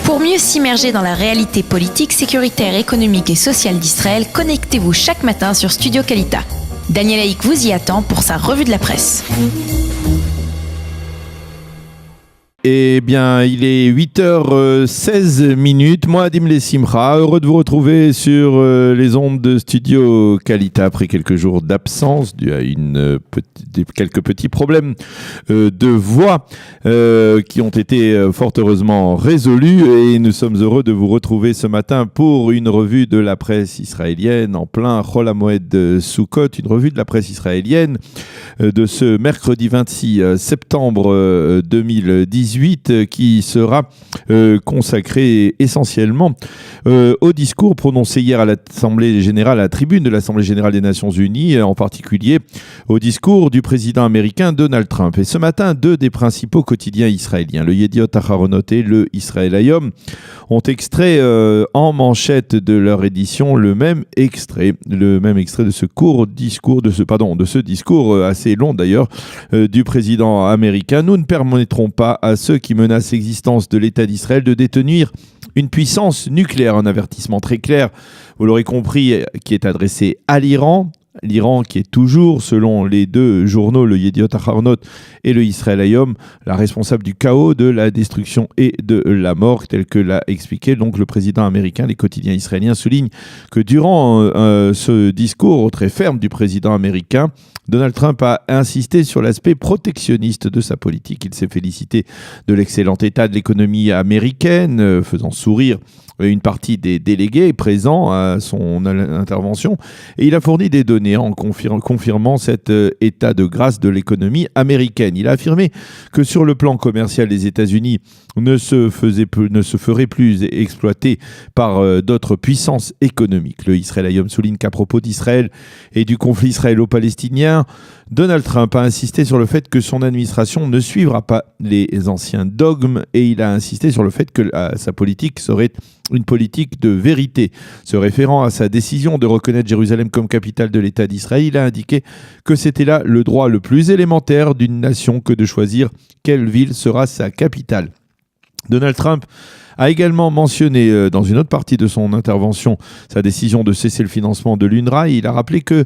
Pour mieux s'immerger dans la réalité politique, sécuritaire, économique et sociale d'Israël, connectez-vous chaque matin sur Studio Kalita. Daniel Haïk vous y attend pour sa revue de la presse. Eh bien, il est 8h16. Moi, Adim Lessimcha, heureux de vous retrouver sur les ondes de Studio Kalita après quelques jours d'absence dû à quelques petits problèmes de voix qui ont été fort heureusement résolus, et nous sommes heureux de vous retrouver ce matin pour une revue de la presse israélienne en plein Chol HaMoed Sukkot, une revue de la presse israélienne de ce mercredi 26 septembre 2018 qui sera consacré essentiellement au discours prononcé hier à l'Assemblée générale, à la tribune de l'Assemblée générale des Nations Unies, en particulier au discours du président américain Donald Trump. Et ce matin, deux des principaux quotidiens israéliens, le Yediot Aharonot et le Israel Hayom, ont extrait en manchette de leur édition le même extrait de ce discours assez long d'ailleurs du président américain. Nous ne permettrons pas à ceux qui menacent l'existence de l'État d'Israël de détenir une puissance nucléaire. Un avertissement très clair, vous l'aurez compris, qui est adressé à l'Iran. L'Iran qui est toujours, selon les deux journaux, le Yediot Aharonot et le Israel Hayom, la responsable du chaos, de la destruction et de la mort, tel que l'a expliqué donc le président américain. Les quotidiens israéliens soulignent que durant ce discours très ferme du président américain, Donald Trump a insisté sur l'aspect protectionniste de sa politique. Il s'est félicité de l'excellent état de l'économie américaine, faisant sourire une partie des délégués présents à son intervention, et il a fourni des données en confirmant cet état de grâce de l'économie américaine. Il a affirmé que sur le plan commercial, les États-Unis ne se feraient plus exploiter par d'autres puissances économiques. Le Israel Hayom souligne qu'à propos d'Israël et du conflit israélo-palestinien, Donald Trump a insisté sur le fait que son administration ne suivra pas les anciens dogmes, et il a insisté sur le fait que sa politique serait une politique de vérité. Se référant à sa décision de reconnaître Jérusalem comme capitale de l'État d'Israël, il a indiqué que c'était là le droit le plus élémentaire d'une nation que de choisir quelle ville sera sa capitale. Donald Trump a également mentionné dans une autre partie de son intervention sa décision de cesser le financement de l'UNRWA. Il a rappelé que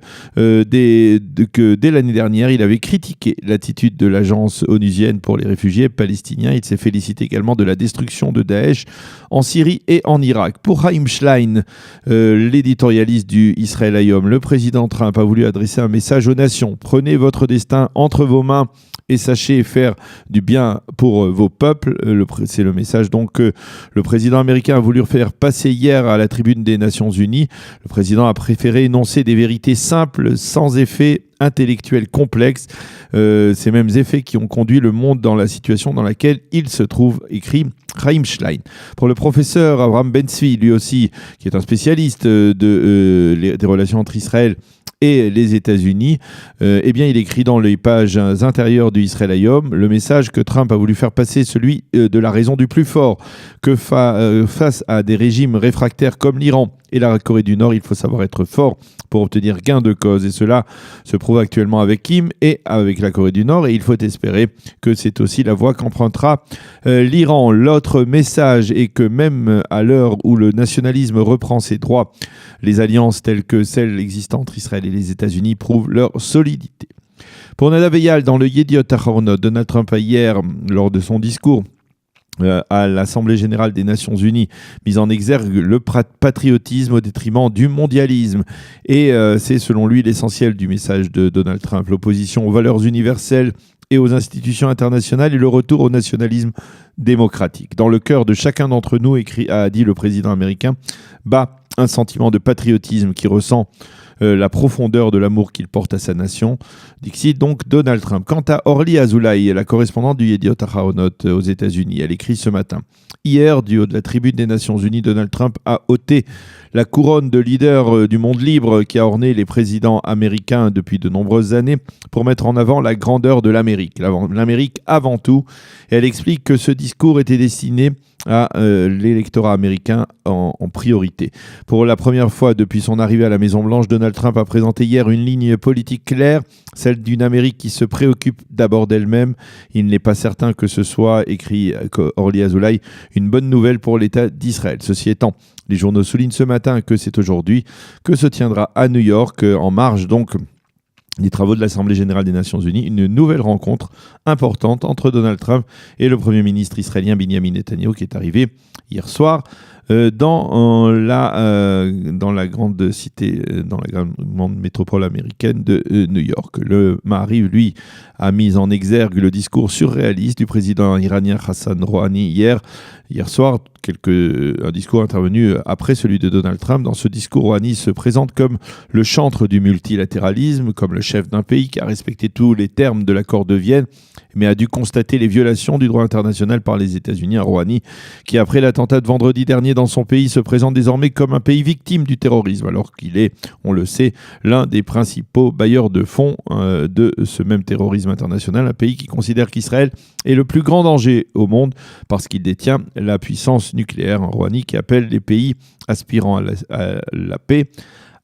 dès l'année dernière, il avait critiqué l'attitude de l'agence onusienne pour les réfugiés palestiniens. Il s'est félicité également de la destruction de Daesh en Syrie et en Irak. Pour Chaim Schlein, l'éditorialiste du Israel Hayom, le président Trump a voulu adresser un message aux nations. Prenez votre destin entre vos mains et sachez faire du bien pour vos peuples. C'est le message donc que le président américain a voulu faire passer hier à la tribune des Nations Unies. Le président a préféré énoncer des vérités simples, sans effet intellectuel complexe. Ces mêmes effets qui ont conduit le monde dans la situation dans laquelle il se trouve, écrit Chaim Schlein. Pour le professeur Avraham Ben-Tzvi, lui aussi, qui est un spécialiste des relations entre Israël et les États-Unis, il écrit dans les pages intérieures du Israel Hayom le message que Trump a voulu faire passer, celui de la raison du plus fort, que face à des régimes réfractaires comme l'Iran et la Corée du Nord, il faut savoir être fort pour obtenir gain de cause. Et cela se prouve actuellement avec Kim et avec la Corée du Nord, et il faut espérer que c'est aussi la voie qu'empruntera l'Iran. L'autre message est que même à l'heure où le nationalisme reprend ses droits, les alliances telles que celles existant entre Israël et les États-Unis prouvent leur solidité. Pour Nadav Eyal, dans le Yediot Aharonot, Donald Trump a hier, lors de son discours à l'Assemblée générale des Nations Unies, mis en exergue le patriotisme au détriment du mondialisme. Et c'est selon lui l'essentiel du message de Donald Trump. L'opposition aux valeurs universelles et aux institutions internationales et le retour au nationalisme démocratique. Dans le cœur de chacun d'entre nous, a dit le président américain, bat un sentiment de patriotisme qui ressent la profondeur de l'amour qu'il porte à sa nation. Dixit donc Donald Trump. Quant à Orly Azoulay, la correspondante du Yediot Aharonot aux États-Unis, elle écrit ce matin: hier, du haut de la tribune des Nations Unies, Donald Trump a ôté la couronne de leader du monde libre qui a orné les présidents américains depuis de nombreuses années pour mettre en avant la grandeur de l'Amérique. L'Amérique avant tout. Et elle explique que ce discours était destiné à l'électorat américain en priorité. Pour la première fois depuis son arrivée à la Maison-Blanche, Donald Trump a présenté hier une ligne politique claire, celle d'une Amérique qui se préoccupe d'abord d'elle-même. Il n'est pas certain que ce soit, écrit Orly Azoulay, une bonne nouvelle pour l'État d'Israël. Ceci étant, les journaux soulignent ce matin que c'est aujourd'hui que se tiendra à New York, en marge donc des travaux de l'Assemblée générale des Nations Unies, une nouvelle rencontre importante entre Donald Trump et le Premier ministre israélien Benjamin Netanyahu qui est arrivé hier soir dans la grande cité, dans la grande métropole américaine de New York. Le Maariv, lui, a mis en exergue le discours surréaliste du président iranien Hassan Rouhani hier soir, un discours intervenu après celui de Donald Trump. Dans ce discours, Rouhani se présente comme le chantre du multilatéralisme, comme le chef d'un pays qui a respecté tous les termes de l'accord de Vienne, mais a dû constater les violations du droit international par les États-Unis. Rouhani, qui après l'attentat de vendredi dernier dans son pays, se présente désormais comme un pays victime du terrorisme, alors qu'il est, on le sait, l'un des principaux bailleurs de fonds de ce même terrorisme international, un pays qui considère qu'Israël est le plus grand danger au monde parce qu'il détient la puissance nucléaire. Rouhani qui appelle les pays aspirant à la paix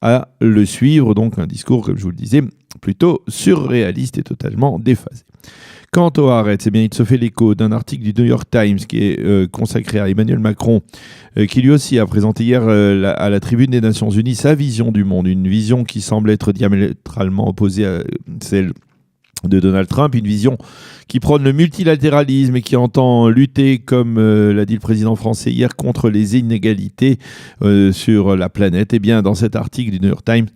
à le suivre. Donc un discours, comme je vous le disais, plutôt surréaliste et totalement déphasé. Quant au Haaretz, il se fait l'écho d'un article du New York Times qui est consacré à Emmanuel Macron, qui lui aussi a présenté hier à la tribune des Nations Unies sa vision du monde, une vision qui semble être diamétralement opposée à celle de Donald Trump, une vision qui prône le multilatéralisme et qui entend lutter, comme l'a dit le président français hier, contre les inégalités sur la planète. Et bien, dans cet article du New York Times,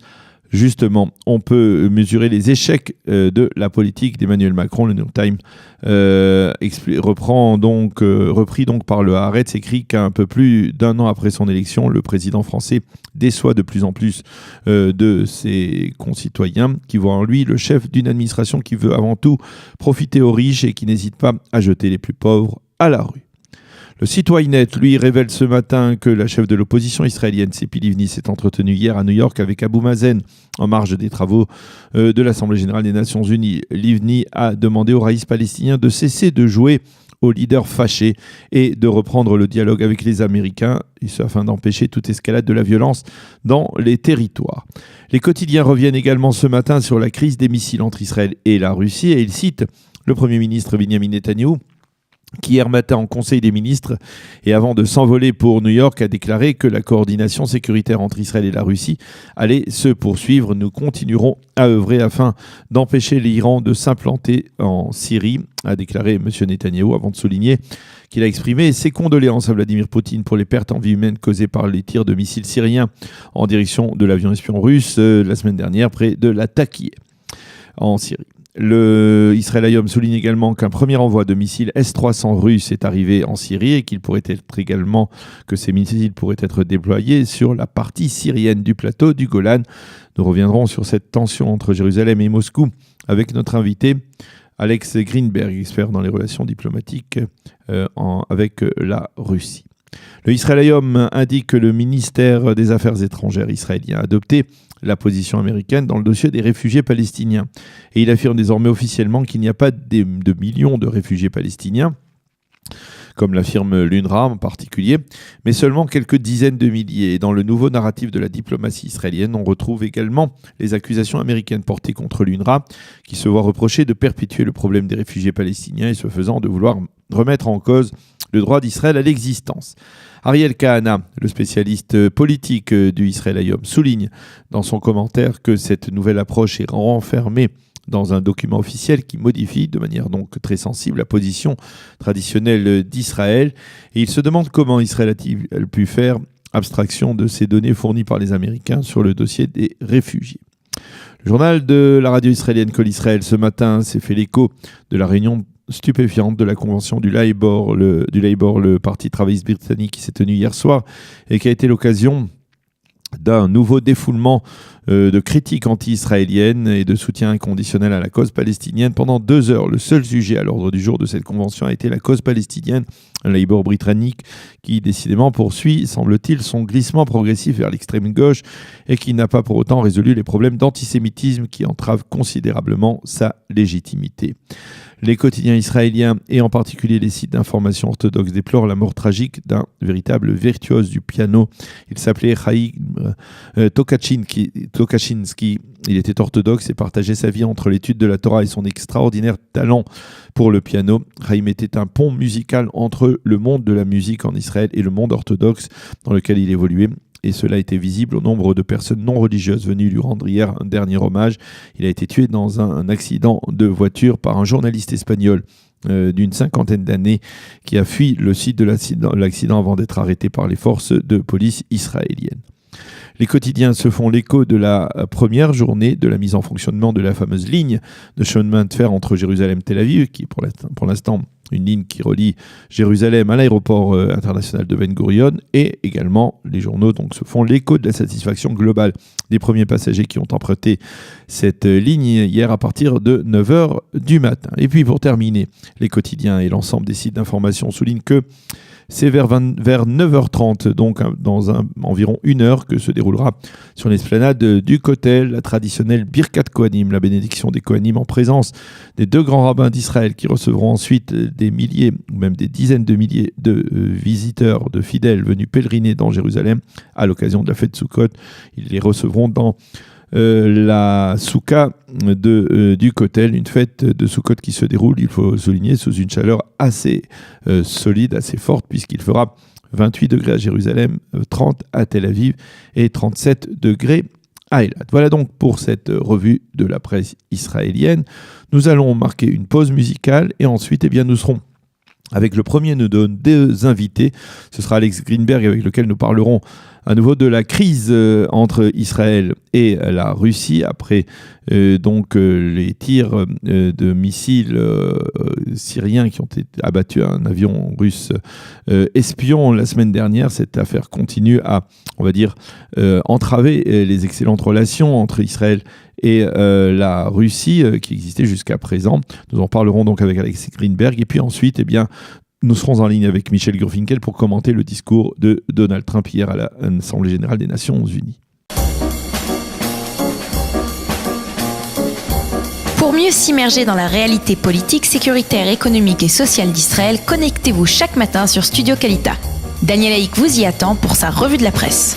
justement, on peut mesurer les échecs de la politique d'Emmanuel Macron. Le New York Times repris donc par le Haaretz, écrit qu'un peu plus d'un an après son élection, le président français déçoit de plus en plus de ses concitoyens qui voient en lui le chef d'une administration qui veut avant tout profiter aux riches et qui n'hésite pas à jeter les plus pauvres à la rue. Le site Ynet, lui, révèle ce matin que la chef de l'opposition israélienne, Tzipi Livni, s'est entretenue hier à New York avec Abou Mazen en marge des travaux de l'Assemblée générale des Nations Unies. Livni a demandé aux raïs palestiniens de cesser de jouer aux leaders fâchés et de reprendre le dialogue avec les Américains, afin d'empêcher toute escalade de la violence dans les territoires. Les quotidiens reviennent également ce matin sur la crise des missiles entre Israël et la Russie et ils citent le Premier ministre Benjamin Netanyahu, qui hier matin en Conseil des ministres et avant de s'envoler pour New York a déclaré que la coordination sécuritaire entre Israël et la Russie allait se poursuivre. Nous continuerons à œuvrer afin d'empêcher l'Iran de s'implanter en Syrie, a déclaré M. Netanyahou, avant de souligner qu'il a exprimé ses condoléances à Vladimir Poutine pour les pertes en vie humaine causées par les tirs de missiles syriens en direction de l'avion espion russe la semaine dernière près de la Takiye en Syrie. Le Israël Hayom souligne également qu'un premier envoi de missiles S-300 russes est arrivé en Syrie et que ces missiles pourraient être déployés sur la partie syrienne du plateau du Golan. Nous reviendrons sur cette tension entre Jérusalem et Moscou avec notre invité Alex Greenberg, expert dans les relations diplomatiques avec la Russie. Le Israël Hayom indique que le ministère des Affaires étrangères israélien a adopté la position américaine dans le dossier des réfugiés palestiniens. Et il affirme désormais officiellement qu'il n'y a pas de millions de réfugiés palestiniens, comme l'affirme l'UNRWA en particulier, mais seulement quelques dizaines de milliers. Et dans le nouveau narratif de la diplomatie israélienne, on retrouve également les accusations américaines portées contre l'UNRWA, qui se voit reprocher de perpétuer le problème des réfugiés palestiniens et se faisant de vouloir remettre en cause le droit d'Israël à l'existence. Ariel Kahana, le spécialiste politique du Israël Hayom, souligne dans son commentaire que cette nouvelle approche est renfermée dans un document officiel qui modifie de manière donc très sensible la position traditionnelle d'Israël. Et il se demande comment Israël a-t-il pu faire abstraction de ces données fournies par les Américains sur le dossier des réfugiés. Le journal de la radio israélienne Kol Israël ce matin s'est fait l'écho de la réunion stupéfiante de la convention du Labour, le parti travailliste britannique qui s'est tenu hier soir et qui a été l'occasion d'un nouveau défoulement de critiques anti-israéliennes et de soutien inconditionnel à la cause palestinienne pendant 2 heures. Le seul sujet à l'ordre du jour de cette convention a été la cause palestinienne, un Labour britannique qui décidément poursuit, semble-t-il, son glissement progressif vers l'extrême gauche et qui n'a pas pour autant résolu les problèmes d'antisémitisme qui entravent considérablement sa légitimité. Les quotidiens israéliens et en particulier les sites d'information orthodoxes déplorent la mort tragique d'un véritable virtuose du piano. Il s'appelait Chaim Tokachinski. Il était orthodoxe et partageait sa vie entre l'étude de la Torah et son extraordinaire talent pour le piano. Chaim était un pont musical entre le monde de la musique en Israël et le monde orthodoxe dans lequel il évoluait. Et cela était visible au nombre de personnes non religieuses venues lui rendre hier un dernier hommage. Il a été tué dans un accident de voiture par un journaliste espagnol d'une 50aine d'années qui a fui le site de l'accident avant d'être arrêté par les forces de police israéliennes. Les quotidiens se font l'écho de la première journée de la mise en fonctionnement de la fameuse ligne de chemin de fer entre Jérusalem et Tel Aviv, qui est pour l'instant une ligne qui relie Jérusalem à l'aéroport international de Ben Gurion, et également les journaux donc, se font l'écho de la satisfaction globale des premiers passagers qui ont emprunté cette ligne hier à partir de 9h du matin. Et puis pour terminer, les quotidiens et l'ensemble des sites d'information soulignent que c'est vers 9h30, donc dans environ une heure, que se déroulera sur l'esplanade du Kotel la traditionnelle Birkat Kohanim, la bénédiction des Kohanim en présence des deux grands rabbins d'Israël qui recevront ensuite des milliers ou même des dizaines de milliers de visiteurs, de fidèles venus pèleriner dans Jérusalem à l'occasion de la fête Sukkot. Ils les recevront dans la souka du Kotel, une fête de Sukkot qui se déroule, il faut souligner, sous une chaleur assez solide, assez forte, puisqu'il fera 28 degrés à Jérusalem, 30 à Tel Aviv et 37 degrés à Eilat. Voilà donc pour cette revue de la presse israélienne. Nous allons marquer une pause musicale et ensuite nous serons avec le premier de nos deux invités. Ce sera Alex Greenberg avec lequel nous parlerons à nouveau de la crise entre Israël et la Russie après les tirs de missiles syriens qui ont abattu un avion russe espion la semaine dernière. Cette affaire continue à, on va dire, entraver les excellentes relations entre Israël et la Russie qui existait jusqu'à présent. Nous en parlerons donc avec Alex Greenberg et puis ensuite, nous serons en ligne avec Michel Gurfinkel pour commenter le discours de Donald Trump hier à l'Assemblée générale des Nations Unies. Pour mieux s'immerger dans la réalité politique, sécuritaire, économique et sociale d'Israël, connectez-vous chaque matin sur Studio Kalita. Daniel Haïk vous y attend pour sa revue de la presse.